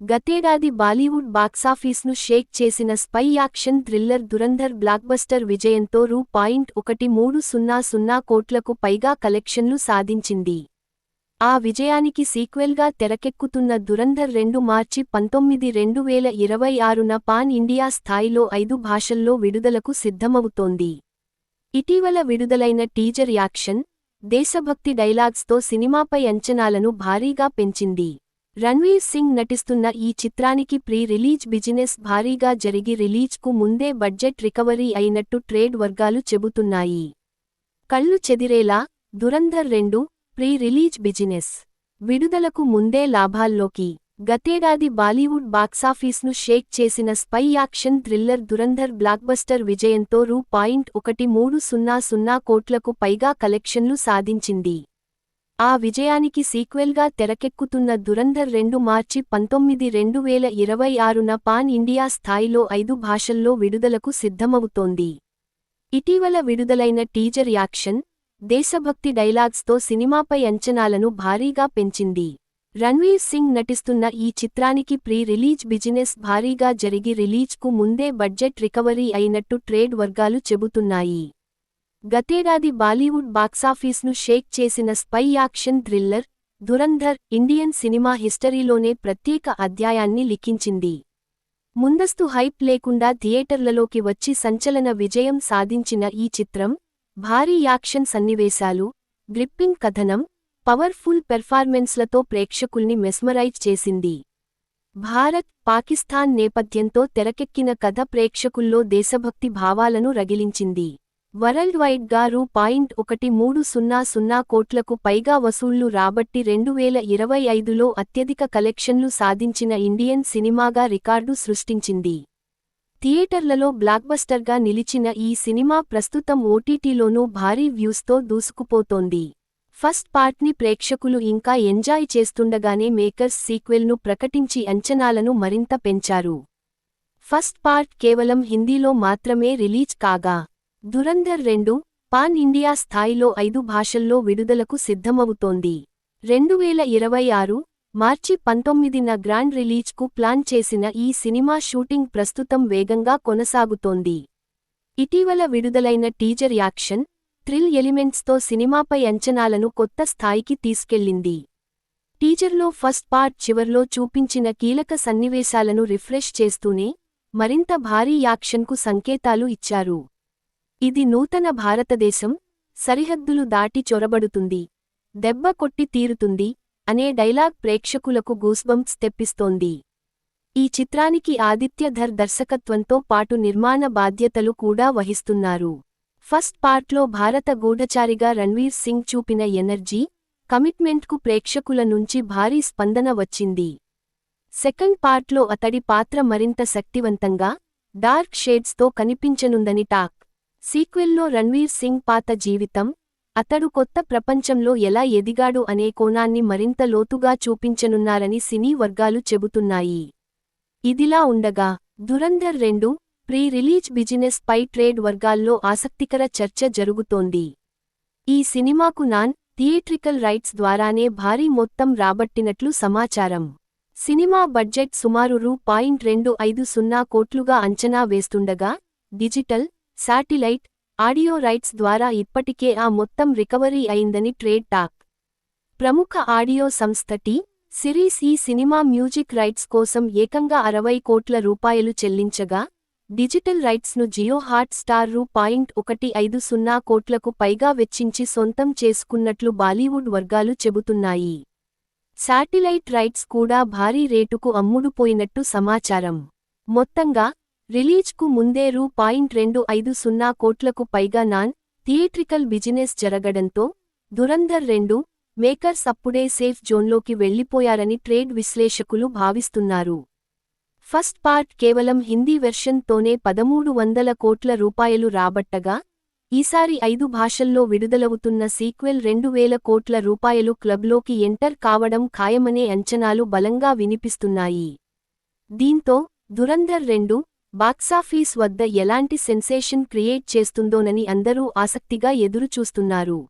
గతేడాది బాలీవుడ్ బాక్సాఫీస్ను షేక్ చేసిన spy action thriller Dhurandhar blockbuster విజయంతో రూ.1300 కోట్లకు పైగా కలెక్షన్లు సాధించింది. ఆ విజయానికి సీక్వెల్గా తెరకెక్కుతున్న దురంధర్ 2 మార్చి 19, 2026న పాన్ ఇండియా స్థాయిలో 5 భాషల్లో విడుదలకు సిద్ధమవుతోంది. ఇటీవల విడుదలైన టీజర్ యాక్షన్, దేశభక్తి డైలాగ్స్తో సినిమాపై అంచనాలను భారీగా పెంచింది. రణ్వీర్ సింగ్ నటిస్తున్న ఈ చిత్రానికి ప్రీ రిలీజ్ బిజినెస్ భారీగా జరిగి రిలీజ్కు ముందే బడ్జెట్ రికవరీ అయినట్టు ట్రేడ్ వర్గాలు చెబుతున్నాయి. కళ్ళు చెదిరేలా దురంధర్ 2 ప్రీ రిలీజ్ బిజినెస్ విడుదలకు ముందే లాభాల్లోకి. గతేడాది బాలీవుడ్ బాక్సాఫీస్ను షేక్ చేసిన spy action thriller Dhurandhar blockbuster విజయంతో రూ.1300 కోట్లకు పైగా కలెక్షన్లు సాధించింది. ఆ విజయానికి సీక్వెల్గా తెరకెక్కుతున్న దురంధర్ 2 మార్చి 19, 2026న పాన్ ఇండియా స్థాయిలో 5 భాషల్లో విడుదలకు సిద్ధమవుతోంది. ఇటీవల విడుదలైన టీజర్ యాక్షన్, దేశభక్తి డైలాగ్స్తో సినిమాపై అంచనాలను భారీగా పెంచింది. రణ్వీర్ సింగ్ నటిస్తున్న ఈ చిత్రానికి ప్రీ రిలీజ్ బిజినెస్ భారీగా జరిగి రిలీజ్కు ముందే బడ్జెట్ రికవరీ అయినట్టు ట్రేడ్ వర్గాలు చెబుతున్నాయి. గతేడాది బాలీవుడ్ బాక్సాఫీస్ను షేక్ చేసిన spy action thriller Dhurandhar Indian cinema హిస్టరీలోనే ప్రత్యేక అధ్యాయాన్ని లిఖించింది. ముందస్తు హైప్ లేకుండా థియేటర్లలోకి వచ్చి సంచలన విజయం సాధించిన ఈ చిత్రం, భారీ యాక్షన్ సన్నివేశాలు, గ్రిప్పింగ్ కథనం, పవర్ఫుల్ పెర్ఫార్మెన్స్లతో ప్రేక్షకుల్ని మెస్మరైజ్ చేసింది. భారత్, పాకిస్తాన్ నేపథ్యంతో తెరకెక్కిన కథ ప్రేక్షకుల్లో దేశభక్తి భావాలను రగిలించింది. వరల్డ్ వైడ్గా రూ.1300 కోట్లకు పైగా వసూళ్లు రాబట్టి 2025లో అత్యధిక కలెక్షన్లు సాధించిన ఇండియన్ సినిమాగా రికార్డు సృష్టించింది. థియేటర్లలో బ్లాక్బస్టర్గా నిలిచిన ఈ సినిమా ప్రస్తుతం ఓటీటీలోనూ భారీ వ్యూస్తో దూసుకుపోతోంది. ఫస్ట్ పార్ట్ని ప్రేక్షకులు ఇంకా ఎంజాయ్ చేస్తుండగానే మేకర్స్ సీక్వెల్ను ప్రకటించి అంచనాలను మరింత పెంచారు. ఫస్ట్ పార్ట్ కేవలం హిందీలో మాత్రమే రిలీజ్ కాగా, దురంధర్ 2 పాన్ ఇండియా స్థాయిలో 5 భాషల్లో విడుదలకు సిద్ధమవుతోంది. 2026 మార్చి 19న గ్రాండ్ రిలీజ్కు ప్లాన్ చేసిన ఈ సినిమా షూటింగ్ ప్రస్తుతం వేగంగా కొనసాగుతోంది. ఇటీవల విడుదలైన టీజర్ యాక్షన్, థ్రిల్ ఎలిమెంట్స్తో సినిమాపై అంచనాలను కొత్త స్థాయికి తీసుకెళ్లింది. టీజర్లో ఫస్ట్ పార్ట్ చివర్లో చూపించిన కీలక సన్నివేశాలను రిఫ్రెష్ చేస్తూనే, మరింత భారీ యాక్షన్కు సంకేతాలు ఇచ్చారు. ఇది నూతన భారతదేశం, సరిహద్దులు దాటి చొరబడుతుంది, దెబ్బ కొట్టి తీరుతుంది అనే డైలాగ్ ప్రేక్షకులకు గూస్బంప్స్ తెప్పిస్తోంది. ఈ చిత్రానికి ఆదిత్య ధర్ దర్శకత్వంతో పాటు నిర్మాణ బాధ్యతలు కూడా వహిస్తున్నారు. ఫస్ట్ పార్ట్లో భారత గూఢచారిగా రణ్వీర్ సింగ్ చూపిన ఎనర్జీ, కమిట్మెంట్కు ప్రేక్షకుల నుంచి భారీ స్పందన వచ్చింది. సెకండ్ పార్ట్లో అతడి పాత్ర మరింత శక్తివంతంగా, డార్క్ షేడ్స్తో కనిపించనుందని టాక్. సీక్వెల్లో రణ్వీర్ సింగ్ పాత జీవితం, అతడు కొత్త ప్రపంచంలో ఎలా ఎదిగాడు అనే కోణాన్ని మరింత లోతుగా చూపించనున్నారని సినీ వర్గాలు చెబుతున్నాయి. ఇదిలా ఉండగా, దురంధర్ 2 ప్రీ రిలీజ్ బిజినెస్ పై ట్రేడ్ వర్గాల్లో ఆసక్తికర చర్చ జరుగుతోంది. ఈ సినిమాకు నాన్ థియేట్రికల్ రైట్స్ ద్వారానే భారీ మొత్తం రాబట్టినట్లు సమాచారం. సినిమా బడ్జెట్ సుమారు రూ.250 కోట్లుగా అంచనా వేస్తుండగా, డిజిటల్, శాటిలైట్, ఆడియో రైట్స్ ద్వారా ఇప్పటికే ఆ మొత్తం రికవరీ అయిందని ట్రేడ్ టాక్. ప్రముఖ ఆడియో సంస్థ టీ సిరీస్ ఈ సినిమా మ్యూజిక్ రైట్స్ కోసం ఏకంగా 60 కోట్ల రూపాయలు చెల్లించగా, డిజిటల్ రైట్స్ను జియో హాట్ స్టార్ రూ.150 కోట్లకు పైగా వెచ్చించి సొంతం చేసుకున్నట్లు బాలీవుడ్ వర్గాలు చెబుతున్నాయి. శాటిలైట్ రైట్స్ కూడా భారీ రేటుకు అమ్ముడుపోయినట్టు సమాచారం. మొత్తంగా, రిలీజ్కు ముందే రూ.250 కోట్లకు పైగా నాన్ థియేట్రికల్ బిజినెస్ జరగడంతో, దురంధర్ 2 మేకర్స్ అప్పుడే సేఫ్ జోన్లోకి వెళ్లిపోయారని ట్రేడ్ విశ్లేషకులు భావిస్తున్నారు. ఫస్ట్ పార్ట్ కేవలం హిందీ వెర్షన్తోనే 1300 కోట్ల రూపాయలు రాబట్టగా, ఈసారి 5 భాషల్లో విడుదలవుతున్న సీక్వెల్ 2000 కోట్ల రూపాయలు క్లబ్లోకి ఎంటర్ కావడం ఖాయమనే అంచనాలు బలంగా వినిపిస్తున్నాయి. దీంతో, దురంధర్ 2 బాక్సాఫీస్ వద్ద ఎలాంటి సెన్సేషన్ క్రియేట్ చేస్తుందోనని అందరూ ఆసక్తిగా ఎదురుచూస్తున్నారు.